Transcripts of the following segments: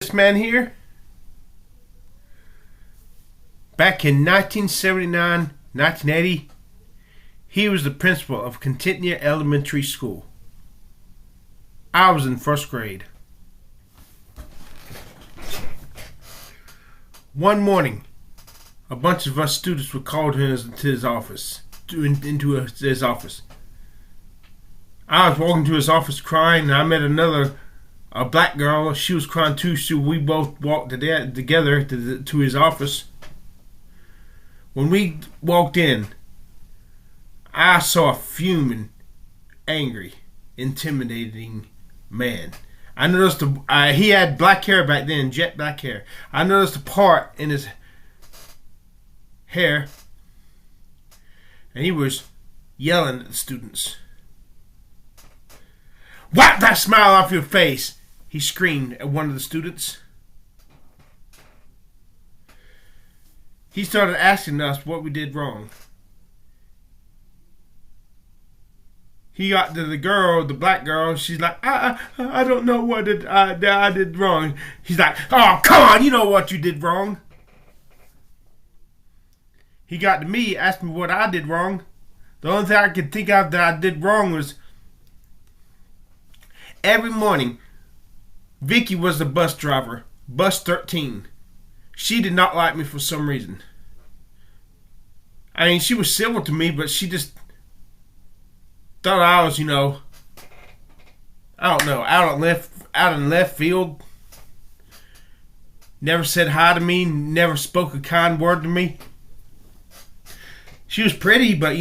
this man here? Back in 1979, 1980, he was the principal of Contentnea Elementary School. I was in first grade. One morning, a bunch of us students were called into his office. His office. I was walking to his office crying, and I met a black girl. She was crying too, so we both walked together to his office. When we walked in, I saw a fuming, angry, intimidating man. I noticed he had black hair back then, jet black hair. I noticed a part in his hair, and he was yelling at the students. "Wipe that smile off your face!" he screamed at one of the students. He started asking us what we did wrong. He got to the girl, the black girl. She's like, I don't know what I did wrong. He's like, "Oh, come on, you know what you did wrong." He got to me, asked me what I did wrong. The only thing I could think of that I did wrong was every morning, Vicky was the bus driver, bus 13. She did not like me for some reason. I mean, she was civil to me, but she just thought I was, I don't know, out in left field. Never said hi to me, never spoke a kind word to me. She was pretty, but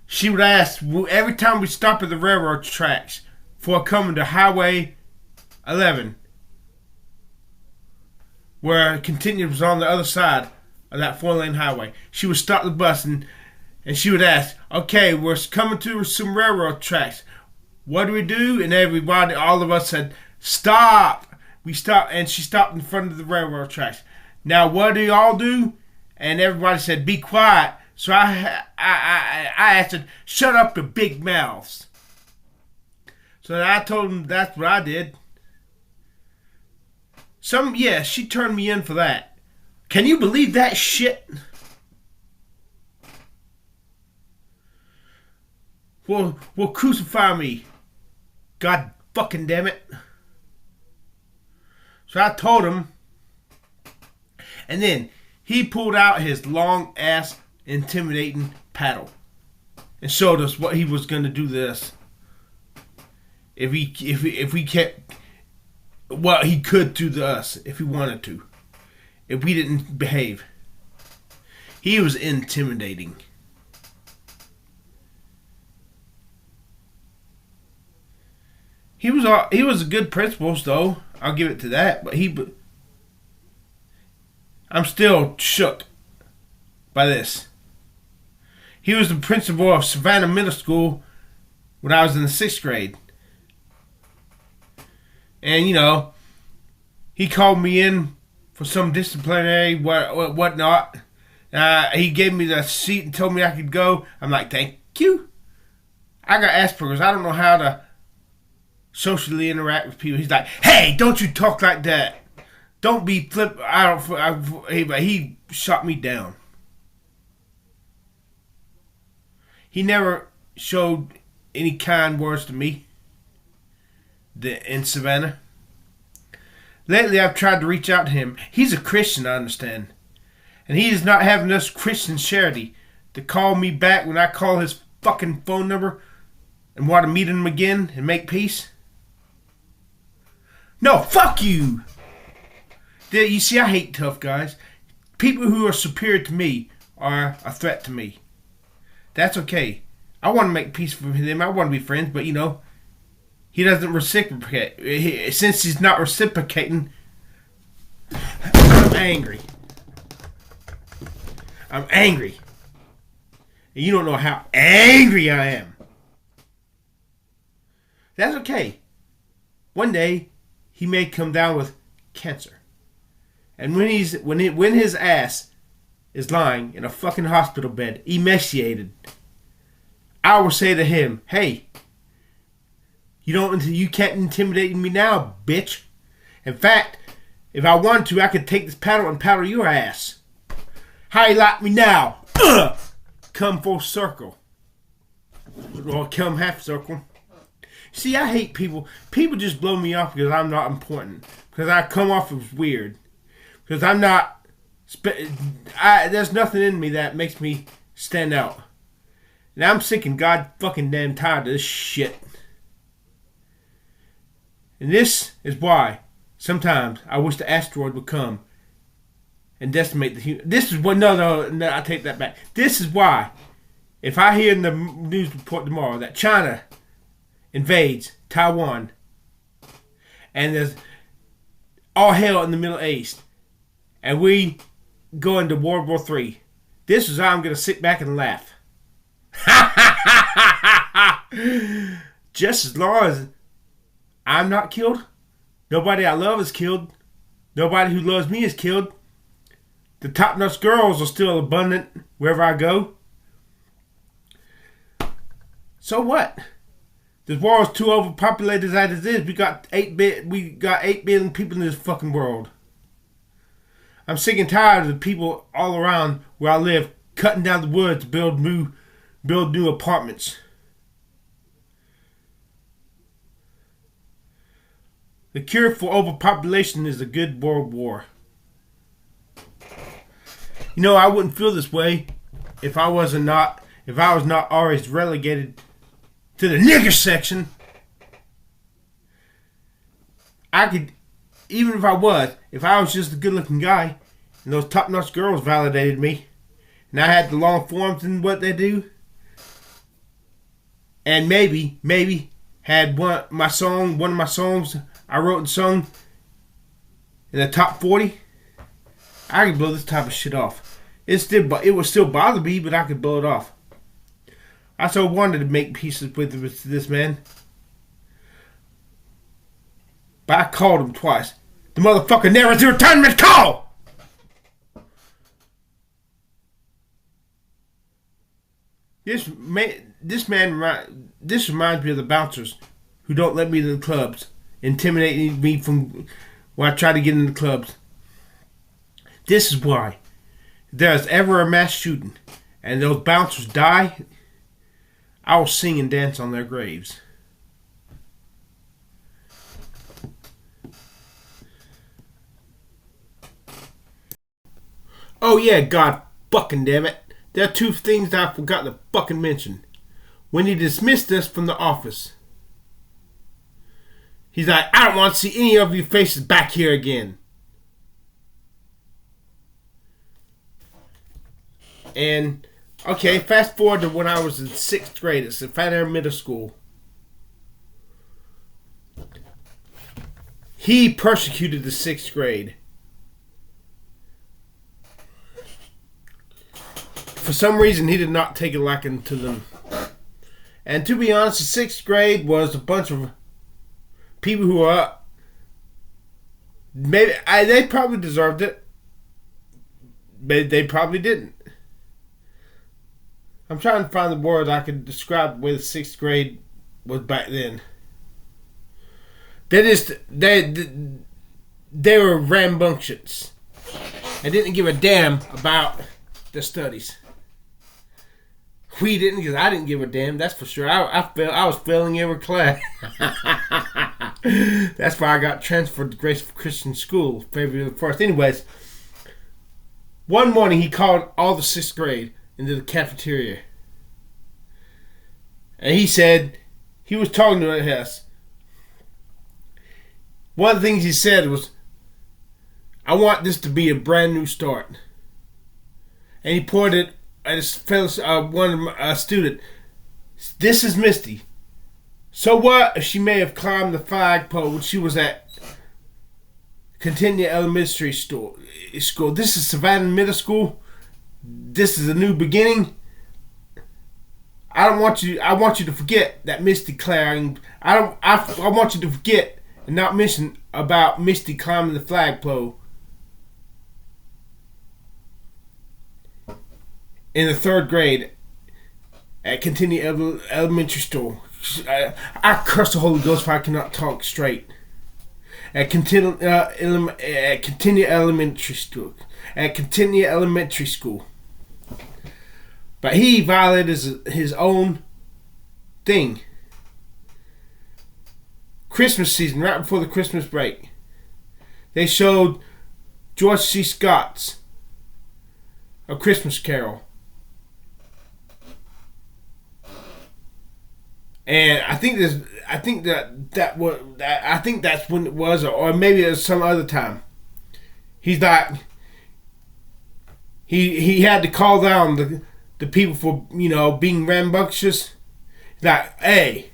she would ask every time we stopped at the railroad tracks before coming to Highway 11, where Contentnea was on the other side of that 4-lane highway. She would stop the bus and she would ask, "Okay, we're coming to some railroad tracks. What do we do?" And everybody, all of us said, "Stop." We stopped, and she stopped in front of the railroad tracks. "Now, what do y'all do?" And everybody said, "Be quiet." So I asked her, "Shut up, your big mouths." So I told them that's what I did. She turned me in for that. Can you believe that shit? Well, crucify me. God fucking damn it. So I told him. And then he pulled out his long ass intimidating paddle and showed us what he was going to do to us if we kept what he could do to us if he wanted to, if we didn't behave. He was intimidating. He was a good principal, though. I'll give it to that. But I'm still shook by this. He was the principal of Savannah Middle School when I was in the 6th grade. And, he called me in for some disciplinary whatnot. He gave me the seat and told me I could go. I'm like, "Thank you." I got Asperger's. I don't know how to socially interact with people. He's like, "Hey, don't you talk like that. Don't be flip." He shot me down. He never showed any kind words to me in Savannah. Lately, I've tried to reach out to him. He's a Christian, I understand. And he is not having this Christian charity to call me back when I call his fucking phone number and want to meet him again and make peace. No, fuck you! You see, I hate tough guys. People who are superior to me are a threat to me. That's okay. I want to make peace with him. I want to be friends, but he doesn't reciprocate. Since he's not reciprocating, I'm angry. I'm angry. And you don't know how angry I am. That's okay. One day, he may come down with cancer. And when his ass is lying in a fucking hospital bed, emaciated, I will say to him, "Hey, You can't intimidate me now, bitch. In fact, if I wanted to, I could take this paddle and paddle your ass. How you like me now? Come full circle. Or come half circle. See, I hate people. People just blow me off because I'm not important. Because I come off as weird. Because I'm not... there's nothing in me that makes me stand out. And I'm sick and god fucking damn tired of this shit. And this is why sometimes I wish the asteroid would come and decimate the human. This is what... No, I take that back. This is why, if I hear in the news report tomorrow that China invades Taiwan and there's all hell in the Middle East and we go into World War III, this is how I'm going to sit back and laugh. Just as long as I'm not killed, nobody I love is killed, nobody who loves me is killed, the top-notch girls are still abundant wherever I go. So what? This world is too overpopulated as it is. We got 8 billion people in this fucking world. I'm sick and tired of the people all around where I live cutting down the woods to build new apartments. The cure for overpopulation is a good world war. You know, I wouldn't feel this way if I was not always relegated to the nigger section. I could, even if I was just a good-looking guy, and those top-notch girls validated me, and I had the long forms and what they do, and maybe had one of my songs I wrote and sung in the top 40, I could blow this type of shit off. It would still bother me, but I could blow it off. I so wanted to make pieces with this man. But I called him twice. The motherfucker never returned my call! This reminds me of the bouncers who don't let me into the clubs, intimidating me from when I try to get into the clubs. This is why. If there's ever a mass shooting and those bouncers die, I will sing and dance on their graves. Oh yeah, God fucking damn it. There are 2 things that I forgot to fucking mention. When he dismissed us from the office, he's like, I don't want to see any of your faces back here again. And, okay, fast forward to when I was in 6th grade at Savannah Middle School. He persecuted the 6th grade. For some reason, he did not take a liking to them. And to be honest, the 6th grade was a bunch of people who are... they probably deserved it. But they probably didn't. I'm trying to find the word I could describe the way the 6th grade was back then. They were rambunctious. They didn't give a damn about their studies. We didn't, because I didn't give a damn, that's for sure. I was failing every class. That's why I got transferred to Grace Christian School February 1st. Anyways, one morning he called all the 6th grade into the cafeteria. And he said, he was talking to us. One of the things he said was, I want this to be a brand new start. And he pointed at his fellow, student. This is Misty. So what if she may have climbed the flagpole when she was at Contentnea Elementary School? This is Savannah Middle School. This is a new beginning. I want you to forget that Misty climbing. I want you to forget and not mention about Misty climbing the flagpole in the 3rd grade at Contentnea Elementary School. I curse the Holy Ghost if I cannot talk straight. At Contentnea Elementary School. At Contentnea Elementary School. But he violated his own thing. Christmas season, right before the Christmas break, they showed George C. Scott's A Christmas Carol. And I think that's when it was, or maybe it was some other time. He's like, he had to call down the people for, being rambunctious. He's like, hey,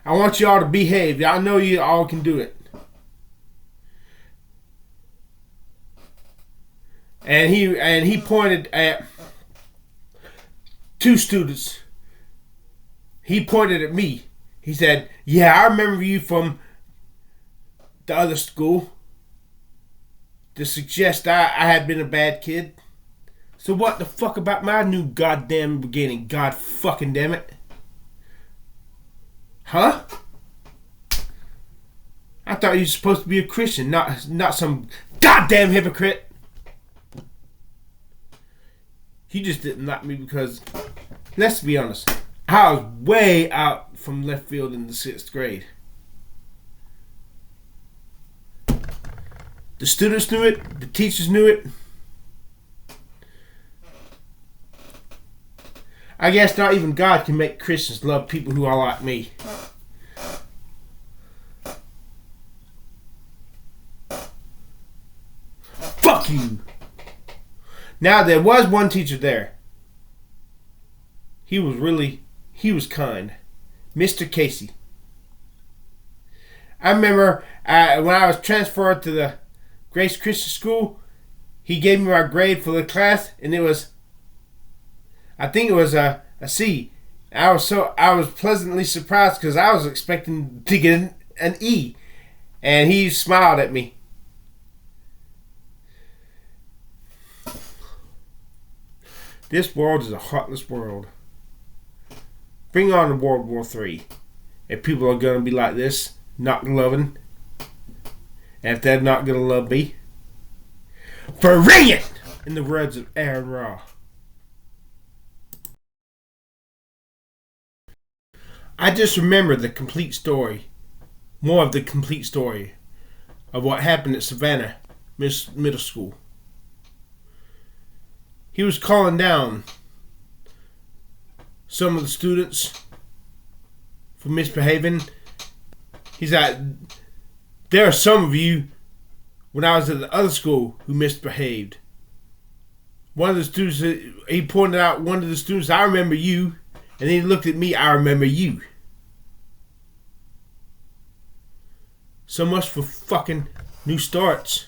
I want you all to behave. I know you all can do it. And he pointed at two students. He pointed at me. He said, yeah, I remember you from the other school. To suggest I had been a bad kid. So what the fuck about my new goddamn beginning? God fucking damn it. Huh? I thought you were supposed to be a Christian, not some goddamn hypocrite. He just didn't like me because, let's be honest, I was way out from left field in the 6th grade. The students knew it. The teachers knew it. I guess not even God can make Christians love people who are like me. Fuck you. Now, there was one teacher there. He was kind. Mr. Casey. I remember when I was transferred to the Grace Christian School, he gave me my grade for the class, and I think it was a C. I was pleasantly surprised because I was expecting to get an E, and he smiled at me. This world is a heartless world. Bring on World War III. If people are going to be like this, not loving, and if they're not going to love me, bring it! In the words of Aaron Raw. I just remember the complete story, more of the complete story of what happened at Savannah Middle School. He was calling down some of the students for misbehaving. He's like, there are some of you, when I was at the other school, who misbehaved. One of the students, he pointed out one of the students, I remember you. And then he looked at me, I remember you. So much for fucking new starts.